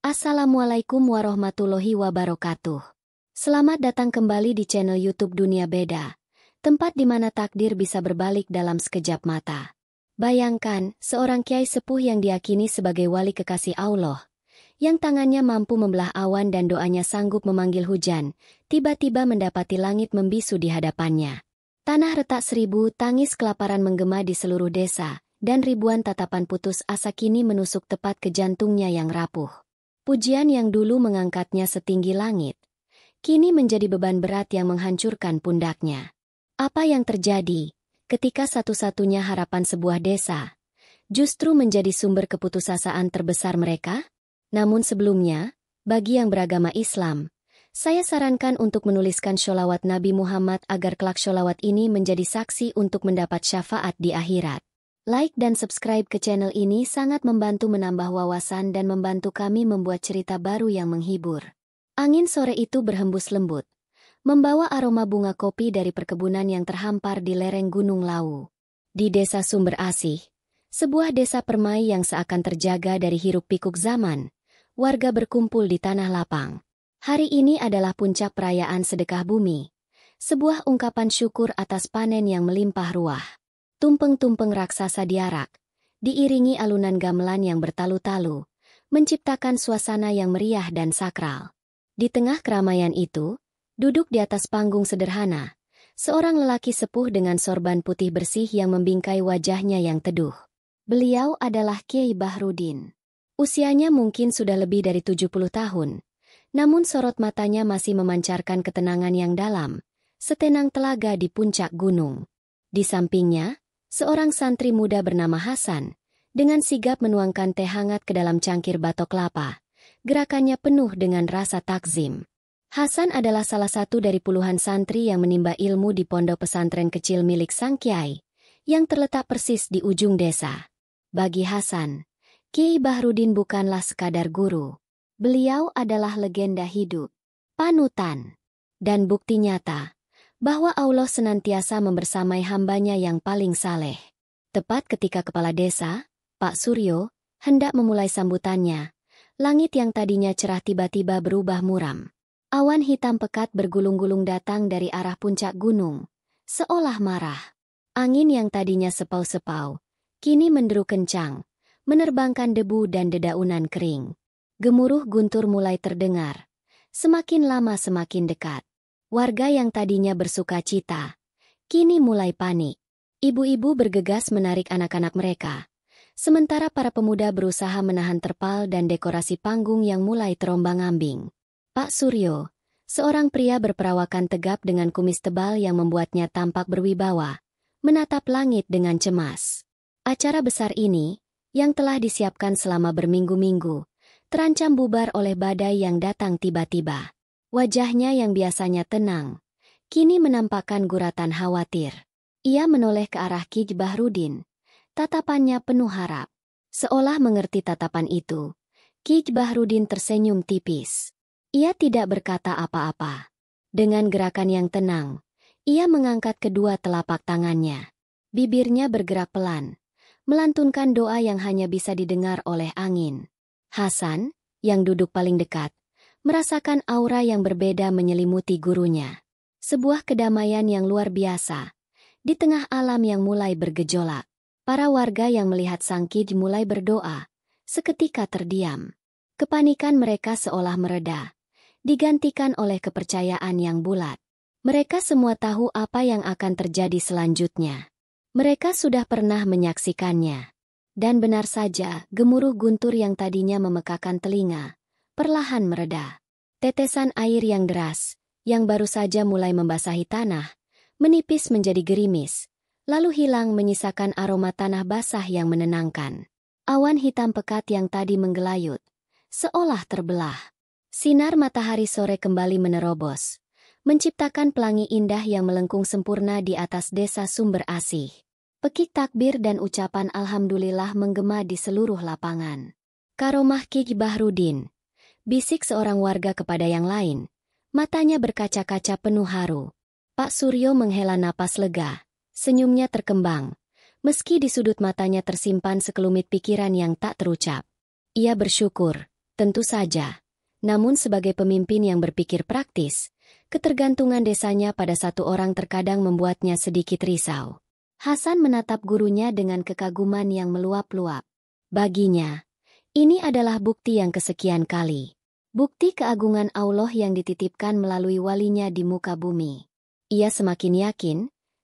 Assalamualaikum warahmatullahi wabarakatuh. Selamat datang kembali di channel YouTube Dunia Beda, tempat di mana takdir bisa berbalik dalam sekejap mata. Bayangkan, seorang kiai sepuh yang diyakini sebagai wali kekasih Allah, yang tangannya mampu membelah awan dan doanya sanggup memanggil hujan, tiba-tiba mendapati langit membisu di hadapannya. Tanah retak seribu, tangis kelaparan menggema di seluruh desa, dan ribuan tatapan putus asa kini menusuk tepat ke jantungnya yang rapuh. Pujian yang dulu mengangkatnya setinggi langit, kini menjadi beban berat yang menghancurkan pundaknya. Apa yang terjadi ketika satu-satunya harapan sebuah desa justru menjadi sumber keputusasaan terbesar mereka? Namun sebelumnya, bagi yang beragama Islam, saya sarankan untuk menuliskan sholawat Nabi Muhammad agar kelak sholawat ini menjadi saksi untuk mendapat syafaat di akhirat. Like dan subscribe ke channel ini sangat membantu menambah wawasan dan membantu kami membuat cerita baru yang menghibur. Angin sore itu berhembus lembut, membawa aroma bunga kopi dari perkebunan yang terhampar di lereng Gunung Lawu. Di Desa Sumber Asih, sebuah desa permai yang seakan terjaga dari hiruk-pikuk zaman, warga berkumpul di tanah lapang. Hari ini adalah puncak perayaan sedekah bumi, sebuah ungkapan syukur atas panen yang melimpah ruah. Tumpeng-tumpeng raksasa diarak, diiringi alunan gamelan yang bertalu-talu, menciptakan suasana yang meriah dan sakral. Di tengah keramaian itu, duduk di atas panggung sederhana, seorang lelaki sepuh dengan sorban putih bersih yang membingkai wajahnya yang teduh. Beliau adalah Kiai Bahrudin. Usianya mungkin sudah lebih dari 70 tahun, namun sorot matanya masih memancarkan ketenangan yang dalam, setenang telaga di puncak gunung. Di sampingnya, seorang santri muda bernama Hasan, dengan sigap menuangkan teh hangat ke dalam cangkir batok kelapa. Gerakannya penuh dengan rasa takzim. Hasan adalah salah satu dari puluhan santri yang menimba ilmu di pondok pesantren kecil milik sang kiai, yang terletak persis di ujung desa. Bagi Hasan, Kiai Bahrudin bukanlah sekadar guru. Beliau adalah legenda hidup, panutan, dan bukti nyata bahwa Allah senantiasa membersamai hambanya yang paling saleh. Tepat ketika kepala desa, Pak Suryo, hendak memulai sambutannya, langit yang tadinya cerah tiba-tiba berubah muram. Awan hitam pekat bergulung-gulung datang dari arah puncak gunung, seolah marah. Angin yang tadinya sepau-sepau, kini menderu kencang, menerbangkan debu dan dedaunan kering. Gemuruh guntur mulai terdengar, semakin lama semakin dekat. Warga yang tadinya bersuka cita, kini mulai panik. Ibu-ibu bergegas menarik anak-anak mereka, sementara para pemuda berusaha menahan terpal dan dekorasi panggung yang mulai terombang-ambing. Pak Suryo, seorang pria berperawakan tegap dengan kumis tebal yang membuatnya tampak berwibawa, menatap langit dengan cemas. Acara besar ini, yang telah disiapkan selama berminggu-minggu, terancam bubar oleh badai yang datang tiba-tiba. Wajahnya yang biasanya tenang, kini menampakkan guratan khawatir. Ia menoleh ke arah Kiai Bahrudin. Tatapannya penuh harap. Seolah mengerti tatapan itu, Kiai Bahrudin tersenyum tipis. Ia tidak berkata apa-apa. Dengan gerakan yang tenang, ia mengangkat kedua telapak tangannya. Bibirnya bergerak pelan, melantunkan doa yang hanya bisa didengar oleh angin. Hasan, yang duduk paling dekat, merasakan aura yang berbeda menyelimuti gurunya. Sebuah kedamaian yang luar biasa. Di tengah alam yang mulai bergejolak, para warga yang melihat sang Kiai mulai berdoa, seketika terdiam. Kepanikan mereka seolah mereda, digantikan oleh kepercayaan yang bulat. Mereka semua tahu apa yang akan terjadi selanjutnya. Mereka sudah pernah menyaksikannya. Dan benar saja, gemuruh guntur yang tadinya memekakan telinga, perlahan mereda. Tetesan air yang deras, yang baru saja mulai membasahi tanah, menipis menjadi gerimis, lalu hilang menyisakan aroma tanah basah yang menenangkan. Awan hitam pekat yang tadi menggelayut, seolah terbelah. Sinar matahari sore kembali menerobos, menciptakan pelangi indah yang melengkung sempurna di atas desa Sumber Asih. Pekik takbir dan ucapan alhamdulillah menggema di seluruh lapangan. Karomah Kiai Bahrudin, bisik seorang warga kepada yang lain, matanya berkaca-kaca penuh haru. Pak Suryo menghela napas lega, senyumnya terkembang, meski di sudut matanya tersimpan sekelumit pikiran yang tak terucap. Ia bersyukur, Tentu saja. Namun sebagai pemimpin yang berpikir praktis, ketergantungan desanya pada satu orang terkadang membuatnya sedikit risau. Hasan menatap gurunya dengan kekaguman yang meluap-luap. Baginya, ini adalah bukti yang kesekian kali. Bukti keagungan Allah yang dititipkan melalui walinya di muka bumi. Ia semakin yakin,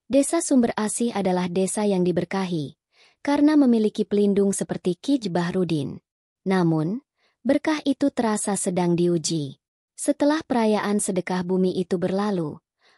desa Sumber Asih adalah desa yang diberkahi, karena memiliki pelindung seperti Kij Bahrudin. Namun, berkah itu terasa sedang diuji. Setelah perayaan sedekah bumi itu berlalu,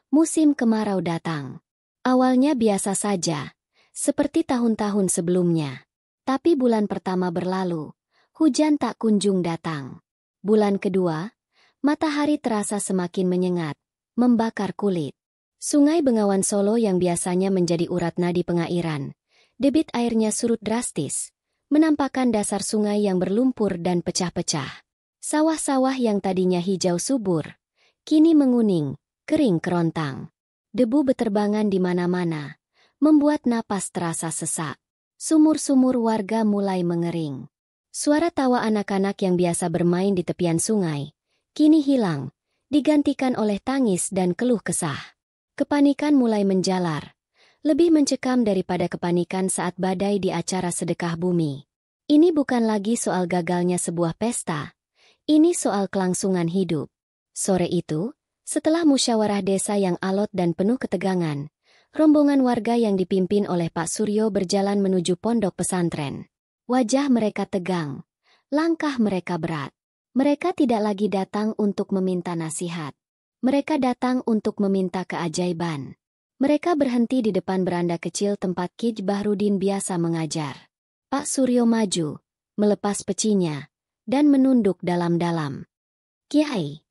musim kemarau datang. Awalnya biasa saja, seperti tahun-tahun sebelumnya. Tapi bulan pertama berlalu, hujan tak kunjung datang. Bulan kedua, matahari terasa semakin menyengat, membakar kulit. Sungai Bengawan Solo yang biasanya menjadi urat nadi pengairan, debit airnya surut drastis, menampakkan dasar sungai yang berlumpur dan pecah-pecah. Sawah-sawah yang tadinya hijau subur, kini menguning, kering kerontang. Debu beterbangan di mana-mana, membuat napas terasa sesak. Sumur-sumur warga mulai mengering. Suara tawa anak-anak yang biasa bermain di tepian sungai, kini hilang, digantikan oleh tangis dan keluh kesah. Kepanikan mulai menjalar, lebih mencekam daripada kepanikan saat badai di acara sedekah bumi. Ini bukan lagi soal gagalnya sebuah pesta. Ini soal kelangsungan hidup. Sore itu, setelah musyawarah desa yang alot dan penuh ketegangan, rombongan warga yang dipimpin oleh Pak Suryo berjalan menuju pondok pesantren. Wajah mereka tegang, langkah mereka berat. Mereka tidak lagi datang untuk meminta nasihat. Mereka datang untuk meminta keajaiban. Mereka berhenti di depan beranda kecil tempat Kij Bahrudin biasa mengajar. Pak Suryo maju, melepas pecinya, dan menunduk dalam-dalam. "Kiai,"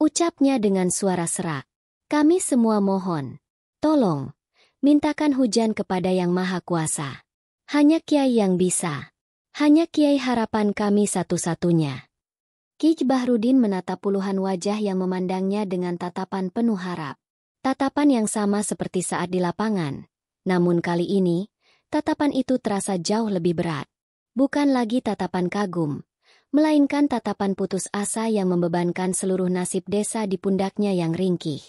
ucapnya dengan suara serak, "kami semua mohon, tolong, mintakan hujan kepada Yang Maha Kuasa. Hanya Kiai yang bisa. Hanya Kiai harapan kami satu-satunya." Kij Bahrudin menatap puluhan wajah yang memandangnya dengan tatapan penuh harap. Tatapan yang sama seperti saat di lapangan. Namun kali ini, tatapan itu terasa jauh lebih berat. Bukan lagi tatapan kagum, melainkan tatapan putus asa yang membebankan seluruh nasib desa di pundaknya yang ringkih.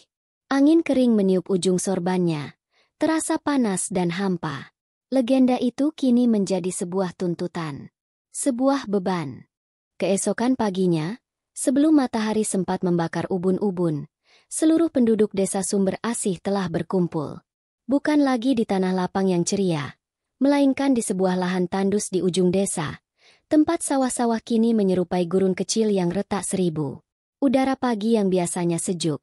Angin kering meniup ujung sorbannya, terasa panas dan hampa. Legenda itu kini menjadi sebuah tuntutan, sebuah beban. Keesokan paginya, sebelum matahari sempat membakar ubun-ubun, seluruh penduduk desa Sumber Asih telah berkumpul. Bukan lagi di tanah lapang yang ceria, melainkan di sebuah lahan tandus di ujung desa. Tempat sawah-sawah kini menyerupai gurun kecil yang retak seribu. Udara pagi yang biasanya sejuk,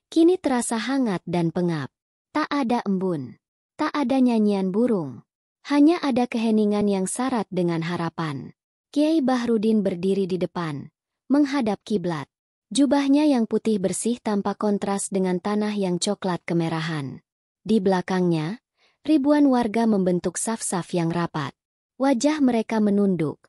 kini terasa hangat dan pengap. Tak ada embun, tak ada nyanyian burung. Hanya ada keheningan yang syarat dengan harapan. Kiai Bahrudin berdiri di depan, menghadap kiblat. Jubahnya yang putih bersih tampak kontras dengan tanah yang coklat kemerahan. Di belakangnya, ribuan warga membentuk saf-saf yang rapat. Wajah mereka menunduk,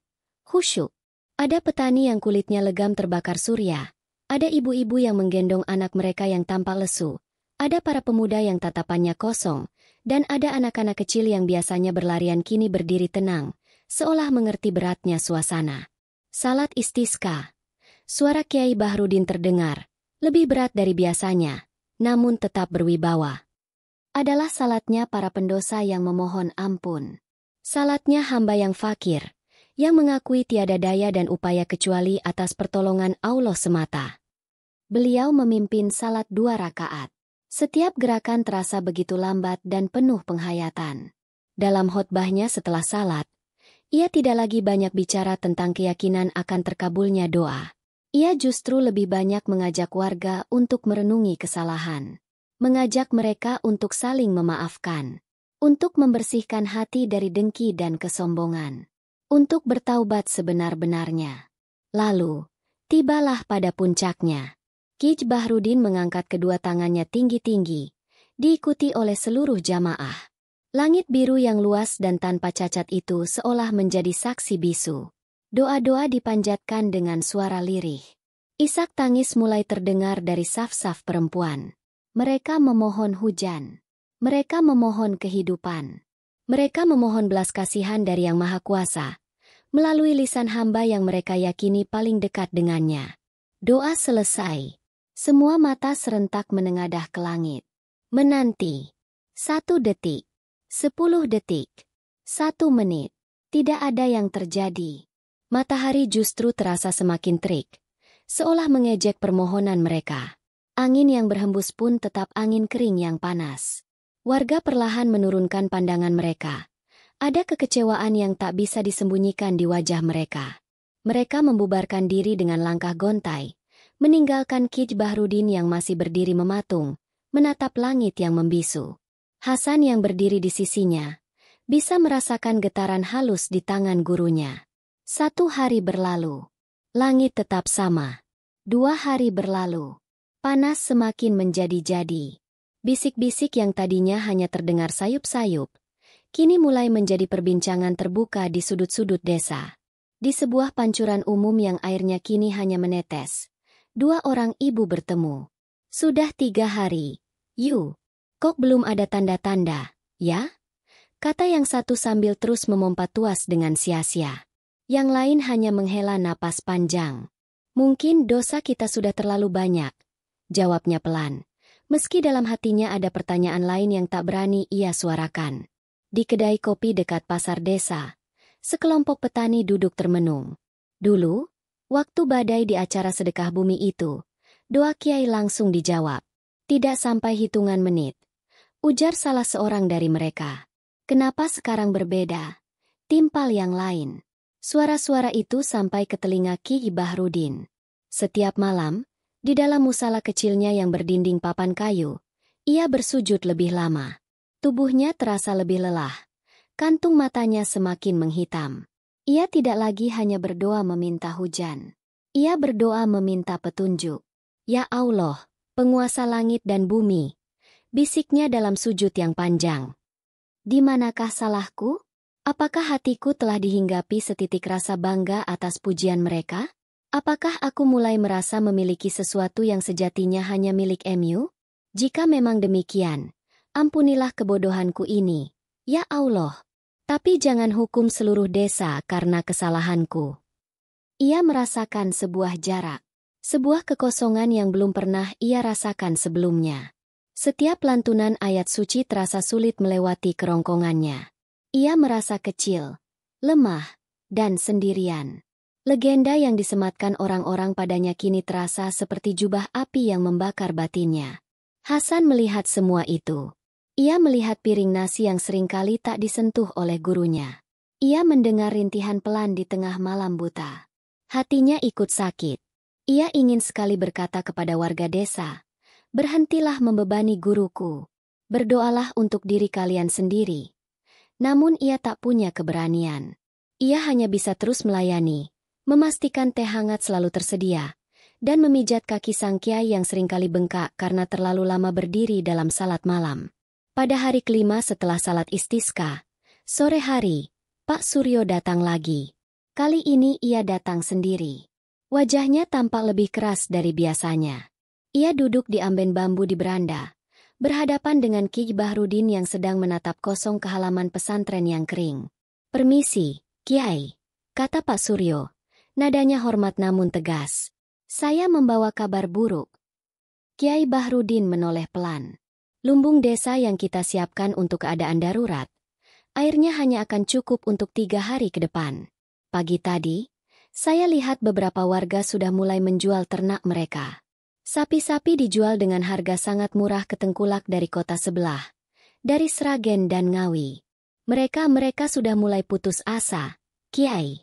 khusyuk. Ada petani yang kulitnya legam terbakar surya. Ada ibu-ibu yang menggendong anak mereka yang tampak lesu. Ada para pemuda yang tatapannya kosong. Dan ada anak-anak kecil yang biasanya berlarian kini berdiri tenang, seolah mengerti beratnya suasana. Salat istisqa. Suara Kiai Bahrudin terdengar, lebih berat dari biasanya, namun tetap berwibawa. Adalah salatnya para pendosa yang memohon ampun. Salatnya hamba yang fakir, yang mengakui tiada daya dan upaya kecuali atas pertolongan Allah semata. Beliau memimpin salat 2 rakaat. Setiap gerakan terasa begitu lambat dan penuh penghayatan. Dalam khotbahnya setelah salat, ia tidak lagi banyak bicara tentang keyakinan akan terkabulnya doa. Ia justru lebih banyak mengajak warga untuk merenungi kesalahan. Mengajak mereka untuk saling memaafkan. Untuk membersihkan hati dari dengki dan kesombongan. Untuk bertaubat sebenar-benarnya. Lalu, tibalah pada puncaknya. Kij Bahrudin mengangkat kedua tangannya tinggi-tinggi, diikuti oleh seluruh jamaah. Langit biru yang luas dan tanpa cacat itu seolah menjadi saksi bisu. Doa-doa dipanjatkan dengan suara lirih. Isak tangis mulai terdengar dari saf-saf perempuan. Mereka memohon hujan. Mereka memohon kehidupan. Mereka memohon belas kasihan dari Yang Maha Kuasa. melalui lisan hamba yang mereka yakini paling dekat dengannya. Doa selesai. Semua mata serentak menengadah ke langit. Menanti. 1 detik. 10 detik. 1 menit. Tidak ada yang terjadi. Matahari justru terasa semakin terik, seolah mengejek permohonan mereka. Angin yang berhembus pun tetap angin kering yang panas. Warga perlahan menurunkan pandangan mereka. Ada kekecewaan yang tak bisa disembunyikan di wajah mereka. Mereka membubarkan diri dengan langkah gontai, meninggalkan Kij Bahrudin yang masih berdiri mematung, menatap langit yang membisu. Hasan yang berdiri di sisinya bisa merasakan getaran halus di tangan gurunya. 1 hari berlalu. Langit tetap sama. 2 hari berlalu. Panas semakin menjadi-jadi. Bisik-bisik yang tadinya hanya terdengar sayup-sayup, kini mulai menjadi perbincangan terbuka di sudut-sudut desa. Di sebuah pancuran umum yang airnya kini hanya menetes, 2 orang ibu bertemu. Sudah 3 hari. Yu, kok belum ada tanda-tanda, ya? Kata yang satu sambil terus memompa tuas dengan sia-sia. Yang lain hanya menghela napas panjang. Mungkin dosa kita sudah terlalu banyak, jawabnya pelan. Meski dalam hatinya ada pertanyaan lain yang tak berani ia suarakan. Di kedai kopi dekat pasar desa, sekelompok petani duduk termenung. Dulu, waktu badai di acara sedekah bumi itu, doa Kiai langsung dijawab. Tidak sampai hitungan menit. Ujar salah seorang dari mereka. Kenapa sekarang berbeda? Timpal yang lain. Suara-suara itu sampai ke telinga Ki Bahrudin. Setiap malam, di dalam musala kecilnya yang berdinding papan kayu, ia bersujud lebih lama. Tubuhnya terasa lebih lelah. Kantung matanya semakin menghitam. Ia tidak lagi hanya berdoa meminta hujan. Ia berdoa meminta petunjuk. Ya Allah, penguasa langit dan bumi, bisiknya dalam sujud yang panjang. Di manakah salahku? Apakah hatiku telah dihinggapi setitik rasa bangga atas pujian mereka? Apakah aku mulai merasa memiliki sesuatu yang sejatinya hanya milik MU? Jika memang demikian, ampunilah kebodohanku ini, ya Allah. Tapi jangan hukum seluruh desa karena kesalahanku. Ia merasakan sebuah jarak, sebuah kekosongan yang belum pernah ia rasakan sebelumnya. Setiap lantunan ayat suci terasa sulit melewati kerongkongannya. Ia merasa kecil, lemah, dan sendirian. Legenda yang disematkan orang-orang padanya kini terasa seperti jubah api yang membakar batinnya. Hasan melihat semua itu. Ia melihat piring nasi yang seringkali tak disentuh oleh gurunya. Ia mendengar rintihan pelan di tengah malam buta. Hatinya ikut sakit. Ia ingin sekali berkata kepada warga desa, "Berhentilah membebani guruku. Berdoalah untuk diri kalian sendiri." Namun ia tak punya keberanian. Ia hanya bisa terus melayani, memastikan teh hangat selalu tersedia, dan memijat kaki sang kiai yang seringkali bengkak karena terlalu lama berdiri dalam salat malam. Pada hari kelima setelah salat istisqa, sore hari, Pak Suryo datang lagi. Kali ini ia datang sendiri. Wajahnya tampak lebih keras dari biasanya. Ia duduk di amben bambu di beranda, berhadapan dengan Ki Bahrudin yang sedang menatap kosong ke halaman pesantren yang kering. "Permisi, Kiai," kata Pak Suryo. Nadanya hormat namun tegas. "Saya membawa kabar buruk." Kiai Bahrudin menoleh pelan. "Lumbung desa yang kita siapkan untuk keadaan darurat, airnya hanya akan cukup untuk 3 hari ke depan. Pagi tadi, saya lihat beberapa warga sudah mulai menjual ternak mereka. Sapi-sapi dijual dengan harga sangat murah ke tengkulak dari kota sebelah, dari Sragen dan Ngawi. Mereka sudah mulai putus asa, Kiai."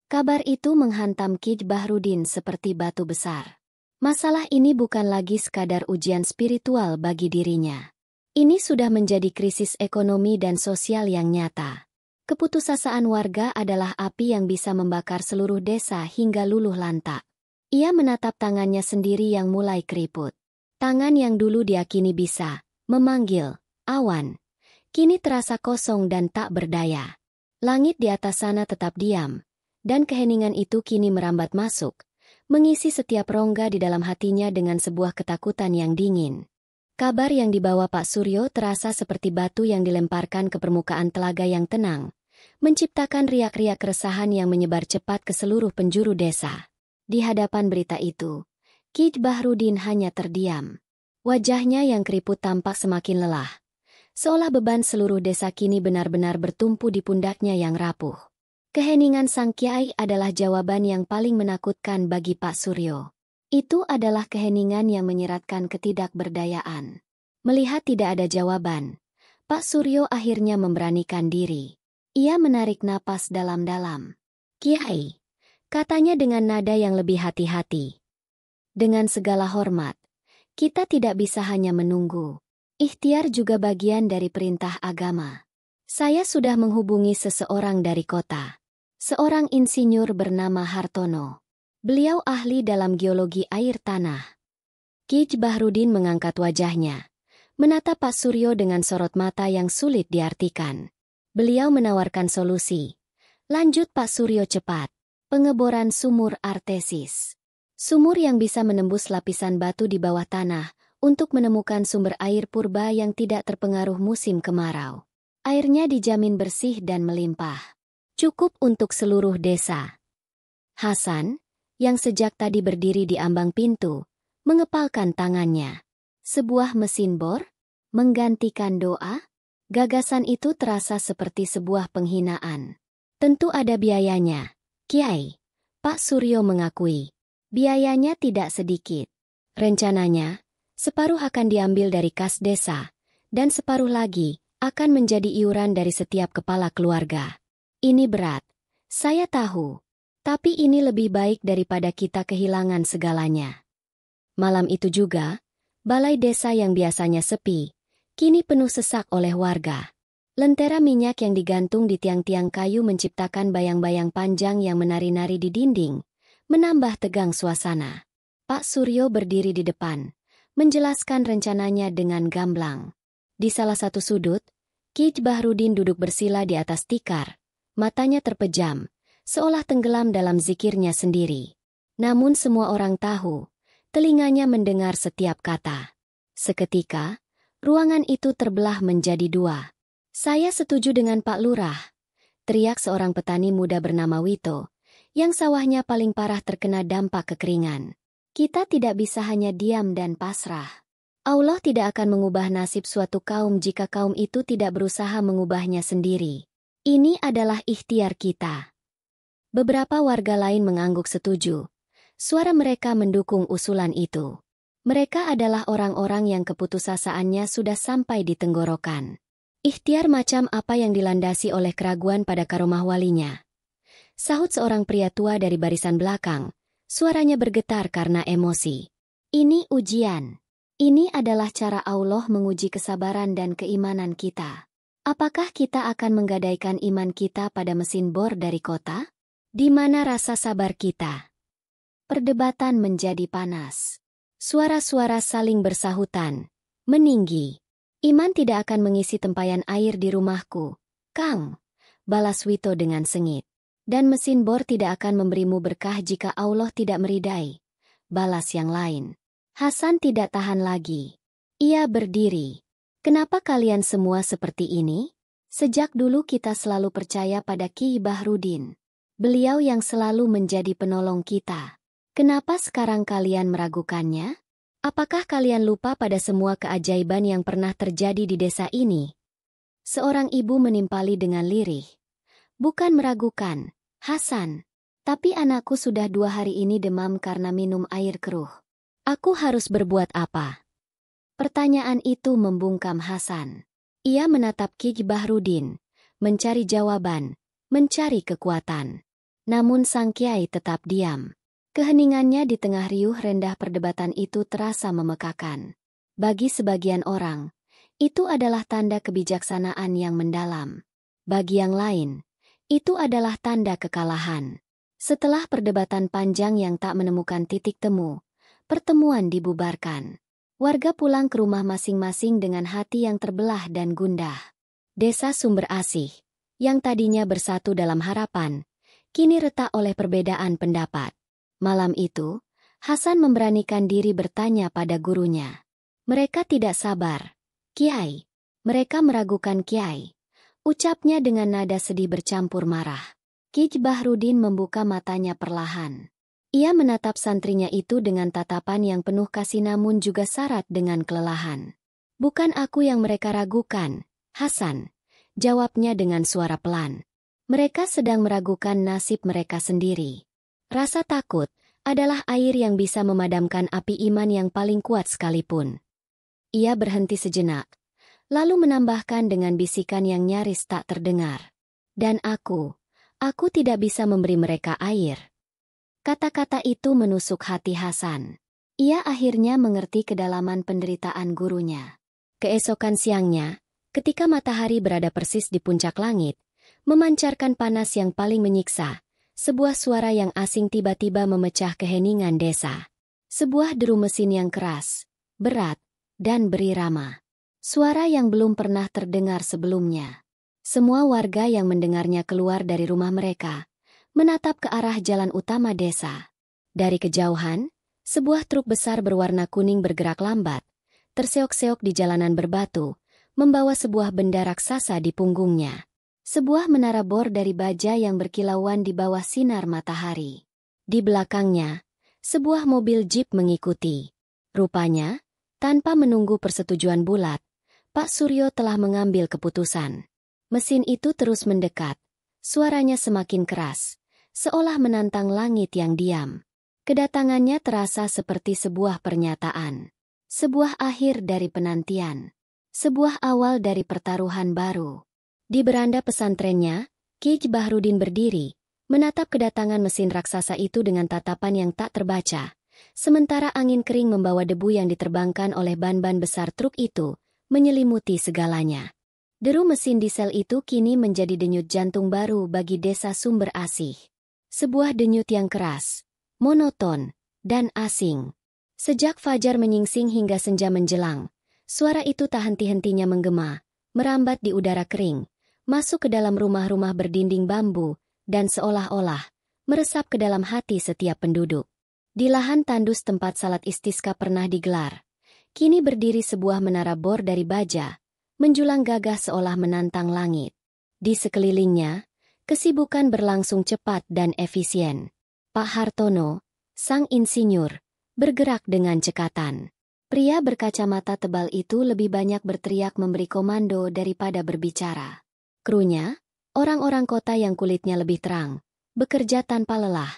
Kabar itu menghantam Ki Bahrudin seperti batu besar. Masalah ini bukan lagi sekadar ujian spiritual bagi dirinya. Ini sudah menjadi krisis ekonomi dan sosial yang nyata. Keputusasaan warga adalah api yang bisa membakar seluruh desa hingga luluh lantak. Ia menatap tangannya sendiri yang mulai keriput. Tangan yang dulu diakini bisa memanggil awan, kini terasa kosong dan tak berdaya. Langit di atas sana tetap diam, dan keheningan itu kini merambat masuk, mengisi setiap rongga di dalam hatinya dengan sebuah ketakutan yang dingin. Kabar yang dibawa Pak Suryo terasa seperti batu yang dilemparkan ke permukaan telaga yang tenang, menciptakan riak-riak keresahan yang menyebar cepat ke seluruh penjuru desa. Di hadapan berita itu, Ki Bahrudin hanya terdiam. Wajahnya yang keriput tampak semakin lelah. Seolah beban seluruh desa kini benar-benar bertumpu di pundaknya yang rapuh. Keheningan sang kiai adalah jawaban yang paling menakutkan bagi Pak Suryo. Itu adalah keheningan yang menyeratkan ketidakberdayaan. Melihat tidak ada jawaban, Pak Suryo akhirnya memberanikan diri. Ia menarik napas dalam-dalam. "Kiai," katanya dengan nada yang lebih hati-hati. "Dengan segala hormat, kita tidak bisa hanya menunggu. Ikhtiar juga bagian dari perintah agama. Saya sudah menghubungi seseorang dari kota. Seorang insinyur bernama Hartono. Beliau ahli dalam geologi air tanah." Ki Bahrudin mengangkat wajahnya, menatap Pak Suryo dengan sorot mata yang sulit diartikan. Beliau menawarkan solusi. "Lanjut Pak Suryo cepat. Pengeboran sumur artesis. Sumur yang bisa menembus lapisan batu di bawah tanah untuk menemukan sumber air purba yang tidak terpengaruh musim kemarau. Airnya dijamin bersih dan melimpah. Cukup untuk seluruh desa." Hasan, yang sejak tadi berdiri di ambang pintu, mengepalkan tangannya. Sebuah mesin bor? Menggantikan doa? Gagasan itu terasa seperti sebuah penghinaan. "Tentu ada biayanya, Kiai," Pak Suryo mengakui. "Biayanya tidak sedikit. Rencananya, separuh akan diambil dari kas desa, dan separuh lagi akan menjadi iuran dari setiap kepala keluarga. Ini berat, saya tahu. Tapi ini lebih baik daripada kita kehilangan segalanya." Malam itu juga, balai desa yang biasanya sepi, kini penuh sesak oleh warga. Lentera minyak yang digantung di tiang-tiang kayu menciptakan bayang-bayang panjang yang menari-nari di dinding, menambah tegang suasana. Pak Suryo berdiri di depan, menjelaskan rencananya dengan gamblang. Di salah satu sudut, Ki Bahrudin duduk bersila di atas tikar, matanya terpejam, seolah tenggelam dalam zikirnya sendiri. Namun semua orang tahu, telinganya mendengar setiap kata. Seketika, ruangan itu terbelah menjadi dua. "Saya setuju dengan Pak Lurah," teriak seorang petani muda bernama Wito, yang sawahnya paling parah terkena dampak kekeringan. "Kita tidak bisa hanya diam dan pasrah. Allah tidak akan mengubah nasib suatu kaum jika kaum itu tidak berusaha mengubahnya sendiri. Ini adalah ikhtiar kita." Beberapa warga lain mengangguk setuju. Suara mereka mendukung usulan itu. Mereka adalah orang-orang yang keputusaasaannya sudah sampai di tenggorokan. "Ikhtiar macam apa yang dilandasi oleh keraguan pada karomah walinya?" sahut seorang pria tua dari barisan belakang. Suaranya bergetar karena emosi. "Ini ujian. Ini adalah cara Allah menguji kesabaran dan keimanan kita. Apakah kita akan menggadaikan iman kita pada mesin bor dari kota? Di mana rasa sabar kita?" Perdebatan menjadi panas. Suara-suara saling bersahutan, meninggi. "Iman tidak akan mengisi tempayan air di rumahku, Kang," balas Wito dengan sengit. "Dan mesin bor tidak akan memberimu berkah jika Allah tidak meridai," balas yang lain. Hasan tidak tahan lagi. Ia berdiri. "Kenapa kalian semua seperti ini? Sejak dulu kita selalu percaya pada Ki Bahrudin. Beliau yang selalu menjadi penolong kita. Kenapa sekarang kalian meragukannya? Apakah kalian lupa pada semua keajaiban yang pernah terjadi di desa ini?" Seorang ibu menimpali dengan lirih. "Bukan meragukan, Hasan. Tapi anakku sudah 2 hari ini demam karena minum air keruh. Aku harus berbuat apa?" Pertanyaan itu membungkam Hasan. Ia menatap Ki Bahrudin, mencari jawaban, mencari kekuatan. Namun sang kiai tetap diam. Keheningannya di tengah riuh rendah perdebatan itu terasa memekakan. Bagi sebagian orang, itu adalah tanda kebijaksanaan yang mendalam. Bagi yang lain, itu adalah tanda kekalahan. Setelah perdebatan panjang yang tak menemukan titik temu, pertemuan dibubarkan. Warga pulang ke rumah masing-masing dengan hati yang terbelah dan gundah. Desa Sumber Asih, yang tadinya bersatu dalam harapan, kini retak oleh perbedaan pendapat. Malam itu, Hasan memberanikan diri bertanya pada gurunya. Mereka tidak sabar. "Kiai." Mereka meragukan Kiai. Ucapnya dengan nada sedih bercampur marah. Ki Bahrudin membuka matanya perlahan. Ia menatap santrinya itu dengan tatapan yang penuh kasih namun juga syarat dengan kelelahan. Bukan aku yang mereka ragukan, Hasan, jawabnya dengan suara pelan. Mereka sedang meragukan nasib mereka sendiri. Rasa takut adalah air yang bisa memadamkan api iman yang paling kuat sekalipun. Ia berhenti sejenak, lalu menambahkan dengan bisikan yang nyaris tak terdengar. Dan aku tidak bisa memberi mereka air. Kata-kata itu menusuk hati Hasan. Ia akhirnya mengerti kedalaman penderitaan gurunya. Keesokan siangnya, ketika matahari berada persis di puncak langit, memancarkan panas yang paling menyiksa, sebuah suara yang asing tiba-tiba memecah keheningan desa. Sebuah deru mesin yang keras, berat, dan berirama. Suara yang belum pernah terdengar sebelumnya. Semua warga yang mendengarnya keluar dari rumah mereka, menatap ke arah jalan utama desa. Dari kejauhan, sebuah truk besar berwarna kuning bergerak lambat, terseok-seok di jalanan berbatu, membawa sebuah benda raksasa di punggungnya. Sebuah menara bor dari baja yang berkilauan di bawah sinar matahari. Di belakangnya, sebuah mobil jeep mengikuti. Rupanya, tanpa menunggu persetujuan bulat, Pak Suryo telah mengambil keputusan. Mesin itu terus mendekat. Suaranya semakin keras, seolah menantang langit yang diam. Kedatangannya terasa seperti sebuah pernyataan. Sebuah akhir dari penantian. Sebuah awal dari pertaruhan baru. Di beranda pesantrennya, Ki Bahrudin berdiri, menatap kedatangan mesin raksasa itu dengan tatapan yang tak terbaca. Sementara angin kering membawa debu yang diterbangkan oleh ban-ban besar truk itu, menyelimuti segalanya. Deru mesin diesel itu kini menjadi denyut jantung baru bagi desa Sumber Asih. Sebuah denyut yang keras, monoton, dan asing. Sejak fajar menyingsing hingga senja menjelang, suara itu tak henti-hentinya menggema, merambat di udara kering, masuk ke dalam rumah-rumah berdinding bambu, dan seolah-olah meresap ke dalam hati setiap penduduk. Di lahan tandus tempat salat istisqa pernah digelar, kini berdiri sebuah menara bor dari baja, menjulang gagah seolah menantang langit. Di sekelilingnya, kesibukan berlangsung cepat dan efisien. Pak Hartono, sang insinyur, bergerak dengan cekatan. Pria berkacamata tebal itu lebih banyak berteriak memberi komando daripada berbicara. Krunya, orang-orang kota yang kulitnya lebih terang, bekerja tanpa lelah.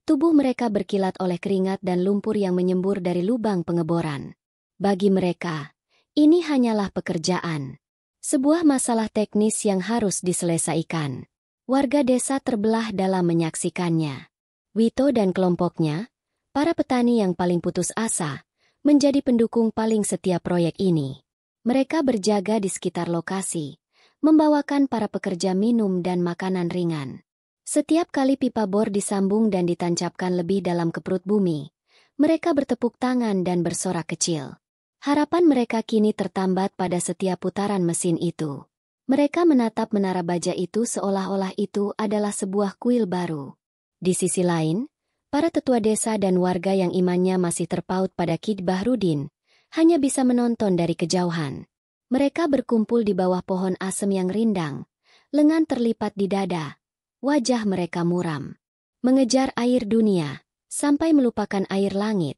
Tubuh mereka berkilat oleh keringat dan lumpur yang menyembur dari lubang pengeboran. Bagi mereka, ini hanyalah pekerjaan. Sebuah masalah teknis yang harus diselesaikan. Warga desa terbelah dalam menyaksikannya. Wito dan kelompoknya, para petani yang paling putus asa, menjadi pendukung paling setia proyek ini. Mereka berjaga di sekitar lokasi, membawakan para pekerja minum dan makanan ringan. Setiap kali pipa bor disambung dan ditancapkan lebih dalam ke perut bumi, mereka bertepuk tangan dan bersorak kecil. Harapan mereka kini tertambat pada setiap putaran mesin itu. Mereka menatap menara baja itu seolah-olah itu adalah sebuah kuil baru. Di sisi lain, para tetua desa dan warga yang imannya masih terpaut pada Ki Bahrudin, hanya bisa menonton dari kejauhan. Mereka berkumpul di bawah pohon asem yang rindang, lengan terlipat di dada, wajah mereka muram. Mengejar air dunia, sampai melupakan air langit.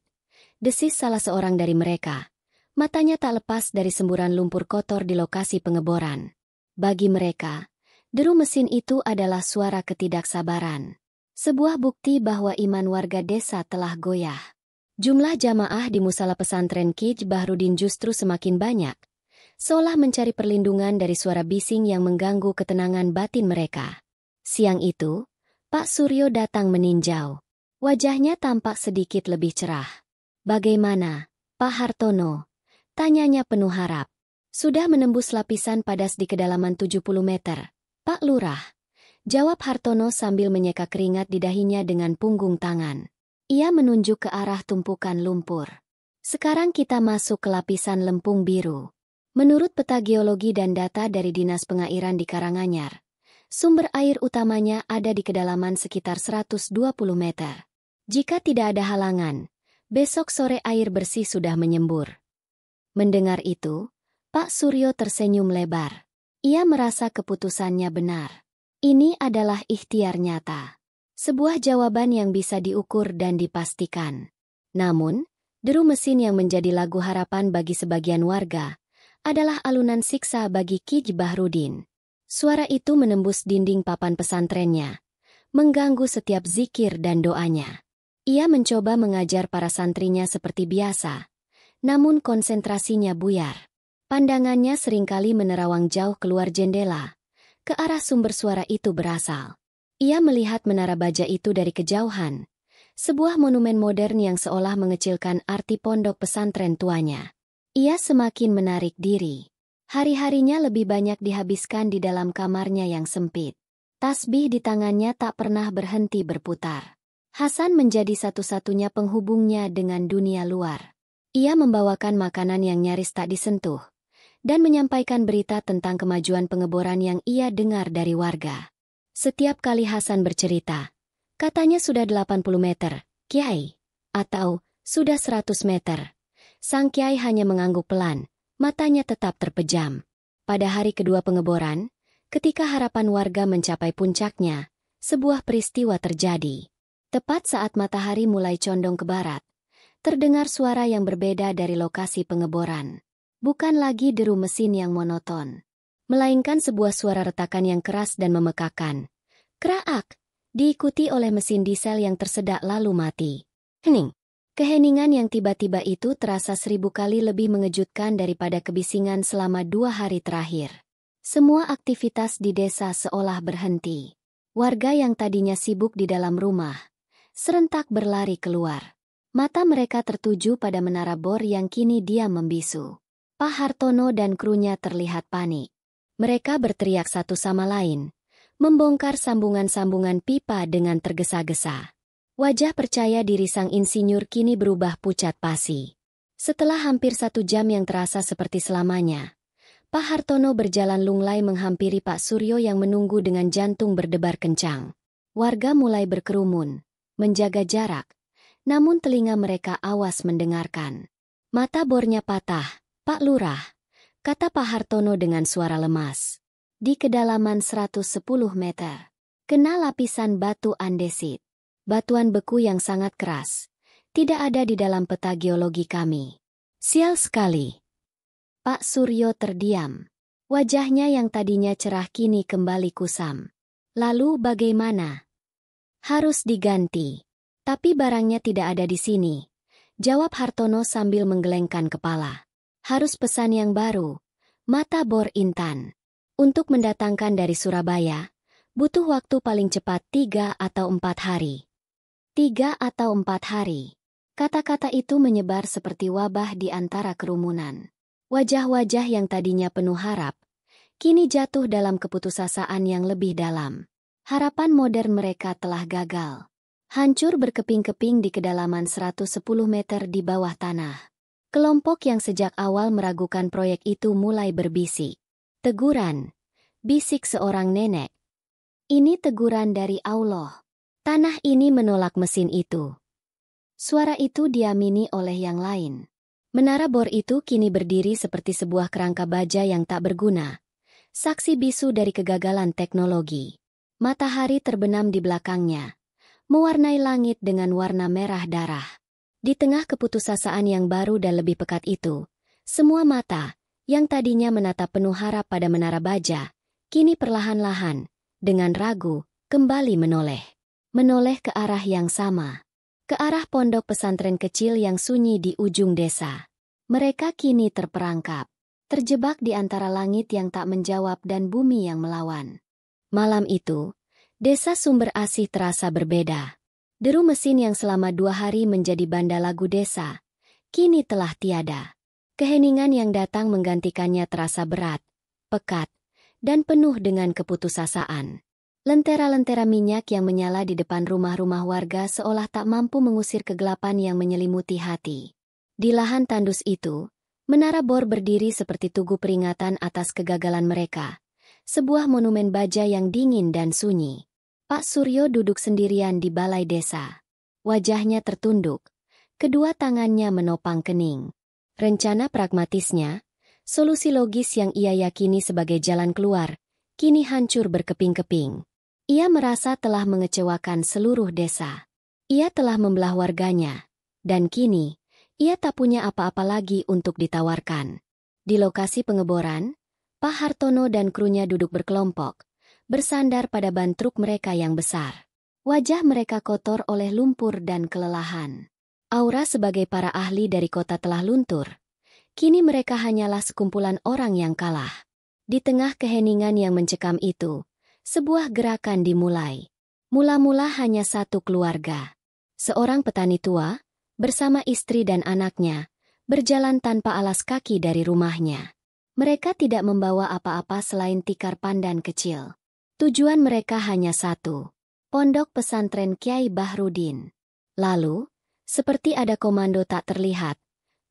Desis salah seorang dari mereka. Matanya tak lepas dari semburan lumpur kotor di lokasi pengeboran. Bagi mereka, deru mesin itu adalah suara ketidaksabaran. Sebuah bukti bahwa iman warga desa telah goyah. Jumlah jamaah di musala pesantren Ki Bahrudin justru semakin banyak, seolah mencari perlindungan dari suara bising yang mengganggu ketenangan batin mereka. Siang itu, Pak Suryo datang meninjau. Wajahnya tampak sedikit lebih cerah. "Bagaimana, Pak Hartono?" tanyanya penuh harap. "Sudah menembus lapisan padas di kedalaman 70 meter, Pak Lurah," jawab Hartono sambil menyeka keringat di dahinya dengan punggung tangan. Ia menunjuk ke arah tumpukan lumpur. "Sekarang kita masuk ke lapisan lempung biru. Menurut peta geologi dan data dari Dinas Pengairan di Karanganyar, sumber air utamanya ada di kedalaman sekitar 120 meter. Jika tidak ada halangan, besok sore air bersih sudah menyembur." Mendengar itu, Pak Suryo tersenyum lebar. Ia merasa keputusannya benar. Ini adalah ikhtiar nyata. Sebuah jawaban yang bisa diukur dan dipastikan. Namun, deru mesin yang menjadi lagu harapan bagi sebagian warga adalah alunan siksa bagi Ki Bahrudin. Suara itu menembus dinding papan pesantrennya, mengganggu setiap zikir dan doanya. Ia mencoba mengajar para santrinya seperti biasa, namun konsentrasinya buyar. Pandangannya seringkali menerawang jauh keluar jendela, ke arah sumber suara itu berasal. Ia melihat menara baja itu dari kejauhan, sebuah monumen modern yang seolah mengecilkan arti pondok pesantren tuanya. Ia semakin menarik diri. Hari-harinya lebih banyak dihabiskan di dalam kamarnya yang sempit. Tasbih di tangannya tak pernah berhenti berputar. Hasan menjadi satu-satunya penghubungnya dengan dunia luar. Ia membawakan makanan yang nyaris tak disentuh, dan menyampaikan berita tentang kemajuan pengeboran yang ia dengar dari warga. Setiap kali Hasan bercerita, katanya sudah 80 meter, Kiai, atau sudah 100 meter. Sang Kiai hanya mengangguk pelan, matanya tetap terpejam. Pada hari kedua pengeboran, ketika harapan warga mencapai puncaknya, sebuah peristiwa terjadi. Tepat saat matahari mulai condong ke barat, terdengar suara yang berbeda dari lokasi pengeboran. Bukan lagi deru mesin yang monoton, melainkan sebuah suara retakan yang keras dan memekakan. Kraak, diikuti oleh mesin diesel yang tersedak lalu mati. Hening. Keheningan yang tiba-tiba itu terasa 1000 kali lebih mengejutkan daripada kebisingan selama 2 hari terakhir. Semua aktivitas di desa seolah berhenti. Warga yang tadinya sibuk di dalam rumah, serentak berlari keluar. Mata mereka tertuju pada menara bor yang kini diam membisu. Pak Hartono dan krunya terlihat panik. Mereka berteriak satu sama lain, membongkar sambungan-sambungan pipa dengan tergesa-gesa. Wajah percaya diri sang insinyur kini berubah pucat pasi. Setelah hampir 1 jam yang terasa seperti selamanya, Pak Hartono berjalan lunglai menghampiri Pak Suryo yang menunggu dengan jantung berdebar kencang. Warga mulai berkerumun, menjaga jarak, namun telinga mereka awas mendengarkan. Mata bornya patah, Pak Lurah, kata Pak Hartono dengan suara lemas. Di kedalaman 110 meter, kena lapisan batu andesit. Batuan beku yang sangat keras. Tidak ada di dalam peta geologi kami. Sial sekali. Pak Suryo terdiam. Wajahnya yang tadinya cerah kini kembali kusam. Lalu bagaimana? Harus diganti. Tapi barangnya tidak ada di sini, jawab Hartono sambil menggelengkan kepala. Harus pesan yang baru. Mata bor Intan. Untuk mendatangkan dari Surabaya, butuh waktu paling cepat 3 atau 4 hari. 3 atau 4 hari. Kata-kata itu menyebar seperti wabah di antara kerumunan. Wajah-wajah yang tadinya penuh harap, kini jatuh dalam keputusasaan yang lebih dalam. Harapan modern mereka telah gagal. Hancur berkeping-keping di kedalaman 110 meter di bawah tanah. Kelompok yang sejak awal meragukan proyek itu mulai berbisik. Teguran, bisik seorang nenek. Ini teguran dari Allah. Tanah ini menolak mesin itu. Suara itu diamini oleh yang lain. Menara bor itu kini berdiri seperti sebuah kerangka baja yang tak berguna. Saksi bisu dari kegagalan teknologi. Matahari terbenam di belakangnya, mewarnai langit dengan warna merah darah. Di tengah keputusasaan yang baru dan lebih pekat itu, semua mata, yang tadinya menatap penuh harap pada menara baja, kini perlahan-lahan, dengan ragu, kembali menoleh. Menoleh ke arah yang sama. Ke arah pondok pesantren kecil yang sunyi di ujung desa. Mereka kini terperangkap, terjebak di antara langit yang tak menjawab dan bumi yang melawan. Malam itu, desa Sumber Asih terasa berbeda. Deru mesin yang selama 2 hari menjadi banda lagu desa, kini telah tiada. Keheningan yang datang menggantikannya terasa berat, pekat, dan penuh dengan keputusasaan. Lentera-lentera minyak yang menyala di depan rumah-rumah warga seolah tak mampu mengusir kegelapan yang menyelimuti hati. Di lahan tandus itu, menara bor berdiri seperti tugu peringatan atas kegagalan mereka. Sebuah monumen baja yang dingin dan sunyi. Pak Suryo duduk sendirian di balai desa. Wajahnya tertunduk, kedua tangannya menopang kening. Rencana pragmatisnya, Solusi logis yang ia yakini sebagai jalan keluar, kini hancur berkeping-keping. Ia merasa telah mengecewakan seluruh desa. Ia telah membelah warganya. Dan kini, ia tak punya apa-apa lagi untuk ditawarkan. Di lokasi pengeboran, Pak Hartono dan krunya duduk berkelompok, bersandar pada ban truk mereka yang besar. Wajah mereka kotor oleh lumpur dan kelelahan. Aura sebagai para ahli dari kota telah luntur. Kini mereka hanyalah sekumpulan orang yang kalah. Di tengah keheningan yang mencekam itu, sebuah gerakan dimulai. Mula-mula hanya satu keluarga. Seorang petani tua, bersama istri dan anaknya, berjalan tanpa alas kaki dari rumahnya. Mereka tidak membawa apa-apa selain tikar pandan kecil. Tujuan mereka hanya satu, pondok pesantren Kyai Bahrudin. Lalu, seperti ada komando tak terlihat,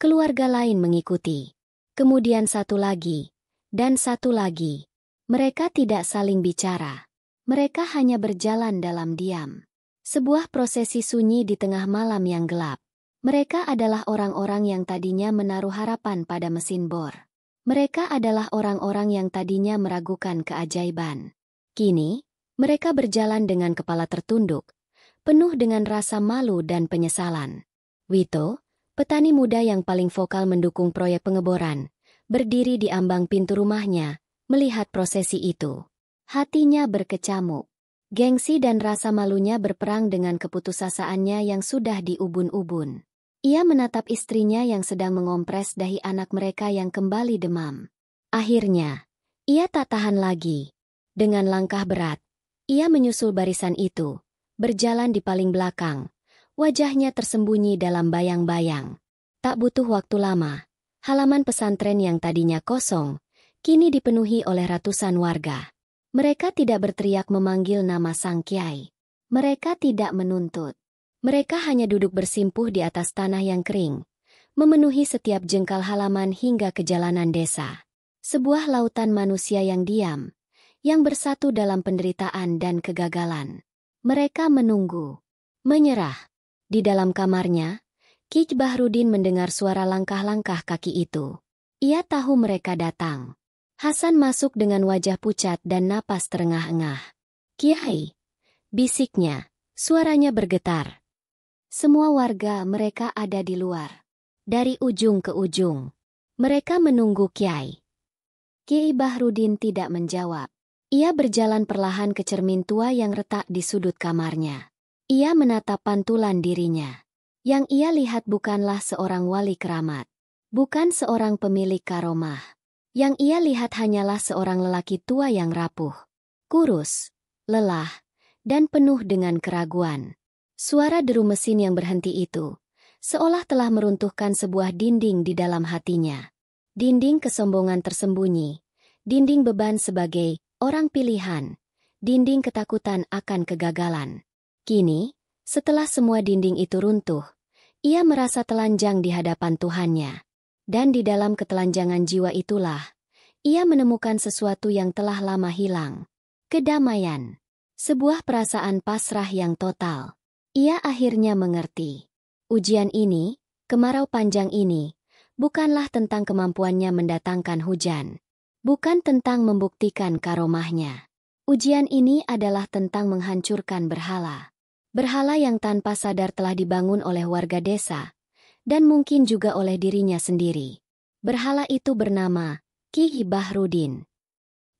keluarga lain mengikuti. Kemudian satu lagi, dan satu lagi. Mereka tidak saling bicara. Mereka hanya berjalan dalam diam. Sebuah prosesi sunyi di tengah malam yang gelap. Mereka adalah orang-orang yang tadinya menaruh harapan pada mesin bor. Mereka adalah orang-orang yang tadinya meragukan keajaiban. Kini, mereka berjalan dengan kepala tertunduk, penuh dengan rasa malu dan penyesalan. Wito, petani muda yang paling vokal mendukung proyek pengeboran, berdiri di ambang pintu rumahnya, melihat prosesi itu. Hatinya berkecamuk. Gengsi dan rasa malunya berperang dengan keputusasaannya yang sudah diubun-ubun. Ia menatap istrinya yang sedang mengompres dahi anak mereka yang kembali demam. Akhirnya, ia tak tahan lagi. Dengan langkah berat, ia menyusul barisan itu, berjalan di paling belakang. Wajahnya tersembunyi dalam bayang-bayang. Tak butuh waktu lama, halaman pesantren yang tadinya kosong, kini dipenuhi oleh ratusan warga. Mereka tidak berteriak memanggil nama sang kiai. Mereka tidak menuntut. Mereka hanya duduk bersimpuh di atas tanah yang kering, memenuhi setiap jengkal halaman hingga ke jalanan desa. Sebuah lautan manusia yang diam, yang bersatu dalam penderitaan dan kegagalan. Mereka menunggu, menyerah. Di dalam kamarnya, Kyai Bahrudin mendengar suara langkah-langkah kaki itu. Ia tahu mereka datang. Hasan masuk dengan wajah pucat dan napas terengah-engah. "Kiai," bisiknya, suaranya bergetar. Semua warga mereka ada di luar. Dari ujung ke ujung. Mereka menunggu Kyai. Kyai Bahrudin tidak menjawab. Ia berjalan perlahan ke cermin tua yang retak di sudut kamarnya. Ia menatap pantulan dirinya. Yang ia lihat bukanlah seorang wali keramat. Bukan seorang pemilik karomah. Yang ia lihat hanyalah seorang lelaki tua yang rapuh, kurus, lelah, dan penuh dengan keraguan. Suara deru mesin yang berhenti itu, seolah telah meruntuhkan sebuah dinding di dalam hatinya. Dinding kesombongan tersembunyi, dinding beban sebagai orang pilihan, dinding ketakutan akan kegagalan. Kini, setelah semua dinding itu runtuh, ia merasa telanjang di hadapan Tuhannya. Dan di dalam ketelanjangan jiwa itulah, ia menemukan sesuatu yang telah lama hilang. Kedamaian. Sebuah perasaan pasrah yang total. Ia akhirnya mengerti. Ujian ini, kemarau panjang ini, bukanlah tentang kemampuannya mendatangkan hujan. Bukan tentang membuktikan karomahnya. Ujian ini adalah tentang menghancurkan berhala. Berhala yang tanpa sadar telah dibangun oleh warga desa, dan mungkin juga oleh dirinya sendiri. Berhala itu bernama Kyai Bahrudin.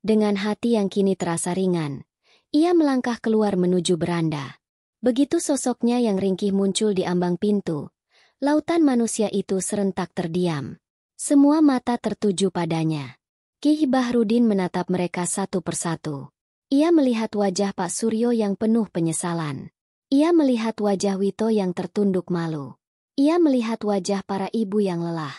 Dengan hati yang kini terasa ringan, ia melangkah keluar menuju beranda. Begitu sosoknya yang ringkih muncul di ambang pintu, lautan manusia itu serentak terdiam. Semua mata tertuju padanya. Kyai Bahrudin menatap mereka satu persatu. Ia melihat wajah Pak Suryo yang penuh penyesalan. Ia melihat wajah Wito yang tertunduk malu. Ia melihat wajah para ibu yang lelah.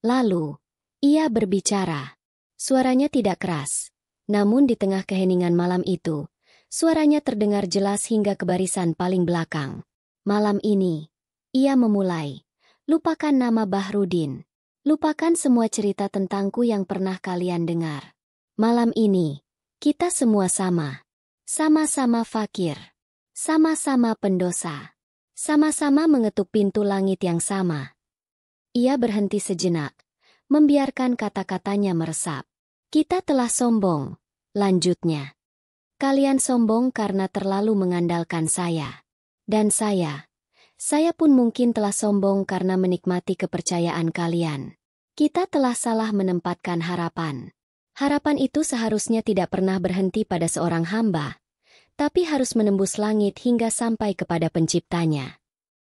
Lalu, ia berbicara. Suaranya tidak keras. Namun di tengah keheningan malam itu, suaranya terdengar jelas hingga ke barisan paling belakang. "Malam ini," ia memulai, "lupakan nama Bahrudin. Lupakan semua cerita tentangku yang pernah kalian dengar. Malam ini, kita semua sama. Sama-sama fakir. Sama-sama pendosa. Sama-sama mengetuk pintu langit yang sama." Ia berhenti sejenak, membiarkan kata-katanya meresap. Kita telah sombong, lanjutnya. Kalian sombong karena terlalu mengandalkan saya. Dan saya pun mungkin telah sombong karena menikmati kepercayaan kalian. Kita telah salah menempatkan harapan. Harapan itu seharusnya tidak pernah berhenti pada seorang hamba, tapi harus menembus langit hingga sampai kepada penciptanya.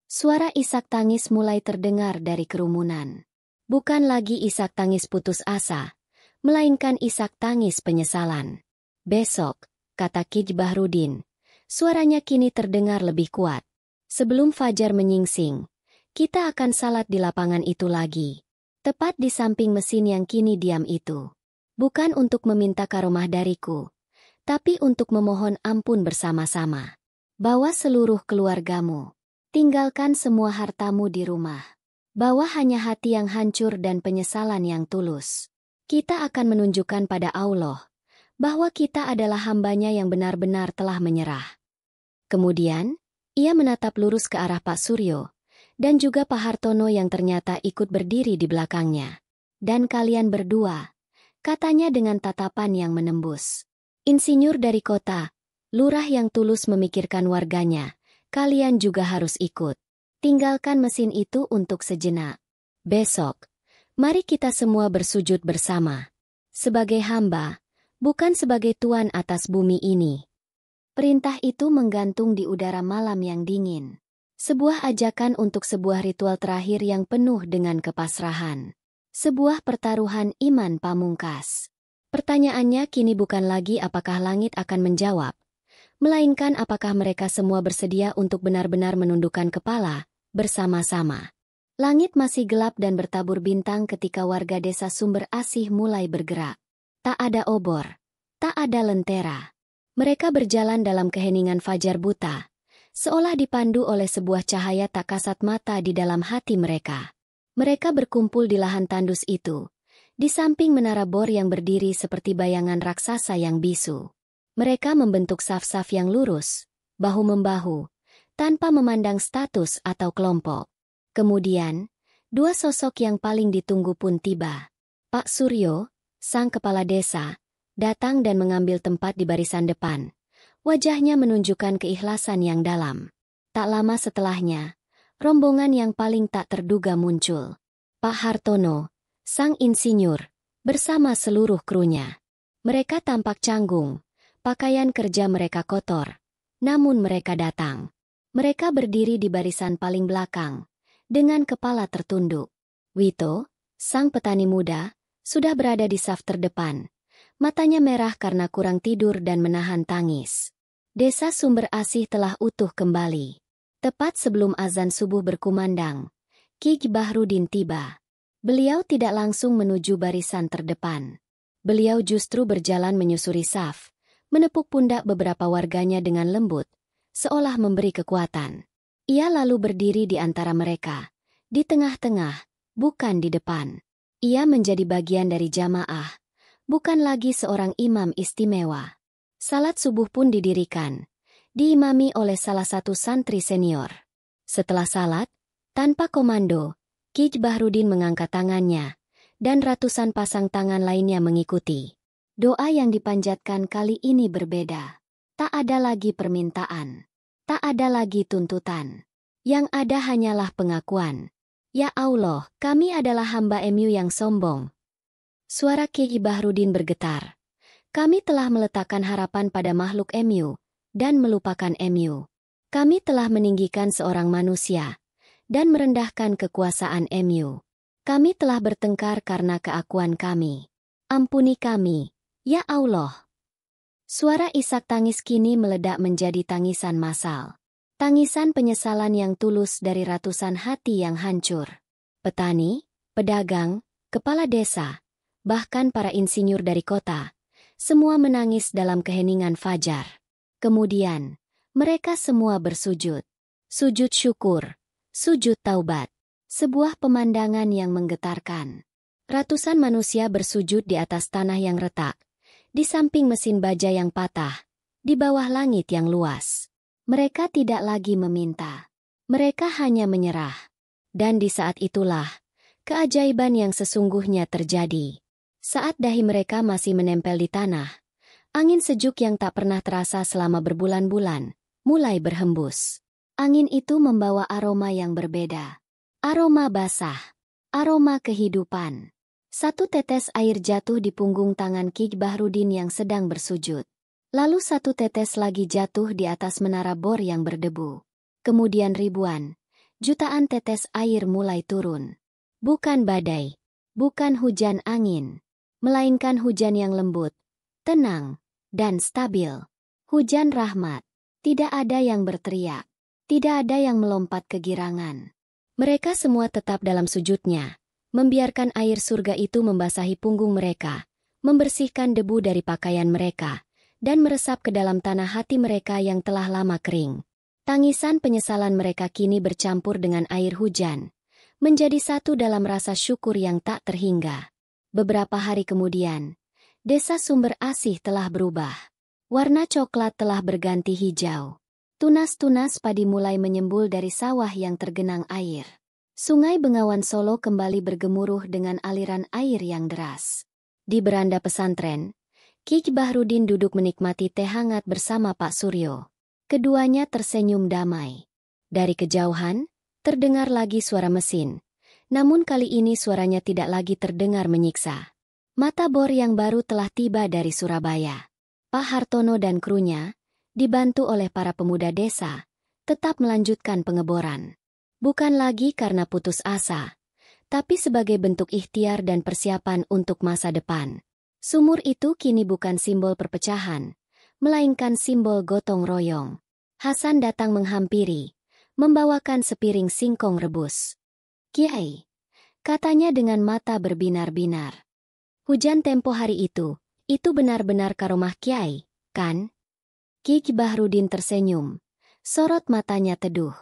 Suara isak tangis mulai terdengar dari kerumunan. Bukan lagi isak tangis putus asa, melainkan isak tangis penyesalan. Besok, kata Kij Bahrudin, suaranya kini terdengar lebih kuat. Sebelum fajar menyingsing, kita akan salat di lapangan itu lagi. Tepat di samping mesin yang kini diam itu. Bukan untuk meminta karomah dariku, tapi untuk memohon ampun bersama-sama. Bawa seluruh keluargamu. Tinggalkan semua hartamu di rumah. Bawa hanya hati yang hancur dan penyesalan yang tulus. Kita akan menunjukkan pada Allah bahwa kita adalah hambanya yang benar-benar telah menyerah. Kemudian, ia menatap lurus ke arah Pak Suryo, dan juga Pak Hartono yang ternyata ikut berdiri di belakangnya. Dan kalian berdua, katanya dengan tatapan yang menembus. Insinyur dari kota, lurah yang tulus memikirkan warganya, kalian juga harus ikut. Tinggalkan mesin itu untuk sejenak. Besok, mari kita semua bersujud bersama. Sebagai hamba, bukan sebagai tuan atas bumi ini. Perintah itu menggantung di udara malam yang dingin. Sebuah ajakan untuk sebuah ritual terakhir yang penuh dengan kepasrahan. Sebuah pertaruhan iman pamungkas. Pertanyaannya kini bukan lagi apakah langit akan menjawab, melainkan apakah mereka semua bersedia untuk benar-benar menundukkan kepala, bersama-sama. Langit masih gelap dan bertabur bintang ketika warga desa Sumber Asih mulai bergerak. Tak ada obor, tak ada lentera. Mereka berjalan dalam keheningan fajar buta, seolah dipandu oleh sebuah cahaya tak kasat mata di dalam hati mereka. Mereka berkumpul di lahan tandus itu, di samping menara bor yang berdiri seperti bayangan raksasa yang bisu. Mereka membentuk saf-saf yang lurus, bahu-membahu, tanpa memandang status atau kelompok. Kemudian, dua sosok yang paling ditunggu pun tiba. Pak Suryo, sang kepala desa, datang dan mengambil tempat di barisan depan. Wajahnya menunjukkan keikhlasan yang dalam. Tak lama setelahnya, rombongan yang paling tak terduga muncul. Pak Hartono, sang insinyur, bersama seluruh krunya. Mereka tampak canggung, pakaian kerja mereka kotor. Namun mereka datang. Mereka berdiri di barisan paling belakang, dengan kepala tertunduk. Wito, sang petani muda, sudah berada di saf terdepan. Matanya merah karena kurang tidur dan menahan tangis. Desa Sumber Asih telah utuh kembali. Tepat sebelum azan subuh berkumandang, Kij Bahrudin tiba. Beliau tidak langsung menuju barisan terdepan. Beliau justru berjalan menyusuri saf, menepuk pundak beberapa warganya dengan lembut, seolah memberi kekuatan. Ia lalu berdiri di antara mereka, di tengah-tengah, bukan di depan. Ia menjadi bagian dari jamaah, bukan lagi seorang imam istimewa. Salat subuh pun didirikan, diimami oleh salah satu santri senior. Setelah salat, tanpa komando, Kij Bahrudin mengangkat tangannya, dan ratusan pasang tangan lainnya mengikuti. Doa yang dipanjatkan kali ini berbeda. Tak ada lagi permintaan. Tak ada lagi tuntutan. Yang ada hanyalah pengakuan. Ya Allah, kami adalah hamba MU yang sombong. Suara Kij Bahrudin bergetar. Kami telah meletakkan harapan pada makhluk MU, dan melupakan MU. Kami telah meninggikan seorang manusia, dan merendahkan kekuasaan MU. Kami telah bertengkar karena keakuan kami. Ampuni kami, ya Allah. Suara isak tangis kini meledak menjadi tangisan massal. Tangisan penyesalan yang tulus dari ratusan hati yang hancur. Petani, pedagang, kepala desa, bahkan para insinyur dari kota, semua menangis dalam keheningan fajar. Kemudian, mereka semua bersujud. Sujud syukur, sujud taubat. Sebuah pemandangan yang menggetarkan. Ratusan manusia bersujud di atas tanah yang retak, di samping mesin baja yang patah, di bawah langit yang luas. Mereka tidak lagi meminta. Mereka hanya menyerah. Dan di saat itulah, Keajaiban yang sesungguhnya terjadi. Saat dahi mereka masih menempel di tanah, angin sejuk yang tak pernah terasa selama berbulan-bulan mulai berhembus. Angin itu membawa aroma yang berbeda. Aroma basah. Aroma kehidupan. Satu tetes air jatuh di punggung tangan Ki Bahrudin yang sedang bersujud. Lalu satu tetes lagi jatuh di atas menara bor yang berdebu. Kemudian ribuan, jutaan tetes air mulai turun. Bukan badai, bukan hujan angin, melainkan hujan yang lembut, tenang, dan stabil. Hujan rahmat. Tidak ada yang berteriak. Tidak ada yang melompat kegirangan. Mereka semua tetap dalam sujudnya, membiarkan air surga itu membasahi punggung mereka, membersihkan debu dari pakaian mereka, dan meresap ke dalam tanah hati mereka yang telah lama kering. Tangisan penyesalan mereka kini bercampur dengan air hujan, menjadi satu dalam rasa syukur yang tak terhingga. Beberapa hari kemudian, desa Sumber Asih telah berubah. Warna coklat telah berganti hijau. Tunas-tunas padi mulai menyembul dari sawah yang tergenang air. Sungai Bengawan Solo kembali bergemuruh dengan aliran air yang deras. Di beranda pesantren, Ki Bahrudin duduk menikmati teh hangat bersama Pak Suryo. Keduanya tersenyum damai. Dari kejauhan, terdengar lagi suara mesin. Namun kali ini suaranya tidak lagi terdengar menyiksa. Mata bor yang baru telah tiba dari Surabaya. Pak Hartono dan krunya, dibantu oleh para pemuda desa, tetap melanjutkan pengeboran. Bukan lagi karena putus asa, tapi sebagai bentuk ikhtiar dan persiapan untuk masa depan. Sumur itu kini bukan simbol perpecahan, melainkan simbol gotong royong. Hasan datang menghampiri, membawakan sepiring singkong rebus. "Kiai," katanya dengan mata berbinar-binar. "Hujan tempo hari itu benar-benar karomah Kiai, kan?" Ki Bahrudin tersenyum. Sorot matanya teduh.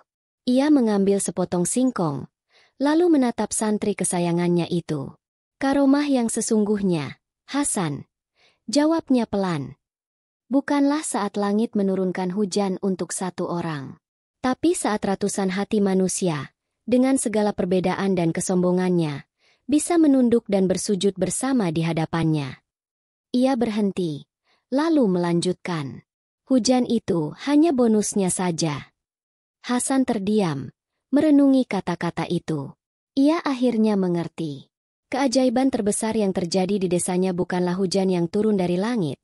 Ia mengambil sepotong singkong, lalu menatap santri kesayangannya itu. "Karomah yang sesungguhnya, Hasan," jawabnya pelan. "Bukanlah saat langit menurunkan hujan untuk satu orang, tapi saat ratusan hati manusia, dengan segala perbedaan dan kesombongannya, bisa menunduk dan bersujud bersama di hadapannya." Ia berhenti, lalu melanjutkan. "Hujan itu hanya bonusnya saja." Hasan terdiam, merenungi kata-kata itu. Ia akhirnya mengerti. Keajaiban terbesar yang terjadi di desanya bukanlah hujan yang turun dari langit,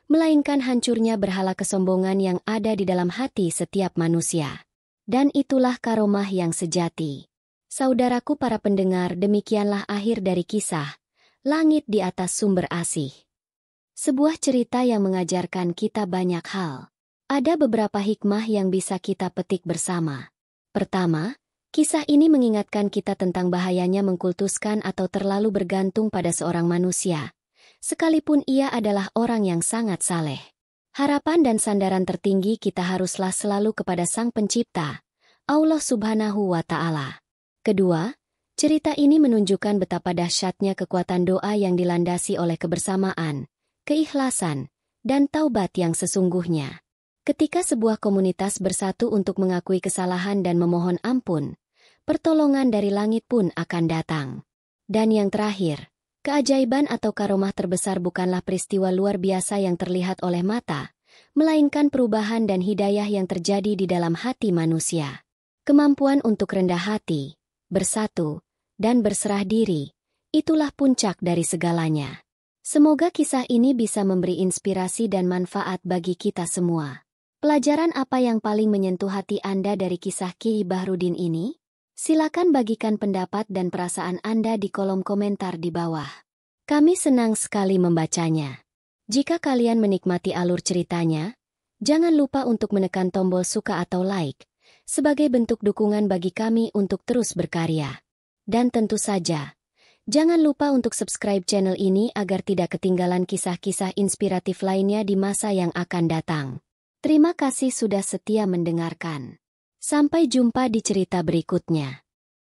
melainkan hancurnya berhala kesombongan yang ada di dalam hati setiap manusia. Dan itulah karomah yang sejati. Saudaraku para pendengar, demikianlah akhir dari kisah Langit di Atas Sumber Asih. Sebuah cerita yang mengajarkan kita banyak hal. Ada beberapa hikmah yang bisa kita petik bersama. Pertama, kisah ini mengingatkan kita tentang bahayanya mengkultuskan atau terlalu bergantung pada seorang manusia, sekalipun ia adalah orang yang sangat saleh. Harapan dan sandaran tertinggi kita haruslah selalu kepada Sang Pencipta, Allah Subhanahu wa Ta'ala. Kedua, cerita ini menunjukkan betapa dahsyatnya kekuatan doa yang dilandasi oleh kebersamaan, keikhlasan, dan taubat yang sesungguhnya. Ketika sebuah komunitas bersatu untuk mengakui kesalahan dan memohon ampun, pertolongan dari langit pun akan datang. Dan yang terakhir, keajaiban atau karomah terbesar bukanlah peristiwa luar biasa yang terlihat oleh mata, melainkan perubahan dan hidayah yang terjadi di dalam hati manusia. Kemampuan untuk rendah hati, bersatu, dan berserah diri, itulah puncak dari segalanya. Semoga kisah ini bisa memberi inspirasi dan manfaat bagi kita semua. Pelajaran apa yang paling menyentuh hati Anda dari kisah Ki Bahrudin ini? Silakan bagikan pendapat dan perasaan Anda di kolom komentar di bawah. Kami senang sekali membacanya. Jika kalian menikmati alur ceritanya, jangan lupa untuk menekan tombol suka atau like, sebagai bentuk dukungan bagi kami untuk terus berkarya. Dan tentu saja, jangan lupa untuk subscribe channel ini agar tidak ketinggalan kisah-kisah inspiratif lainnya di masa yang akan datang. Terima kasih sudah setia mendengarkan. Sampai jumpa di cerita berikutnya.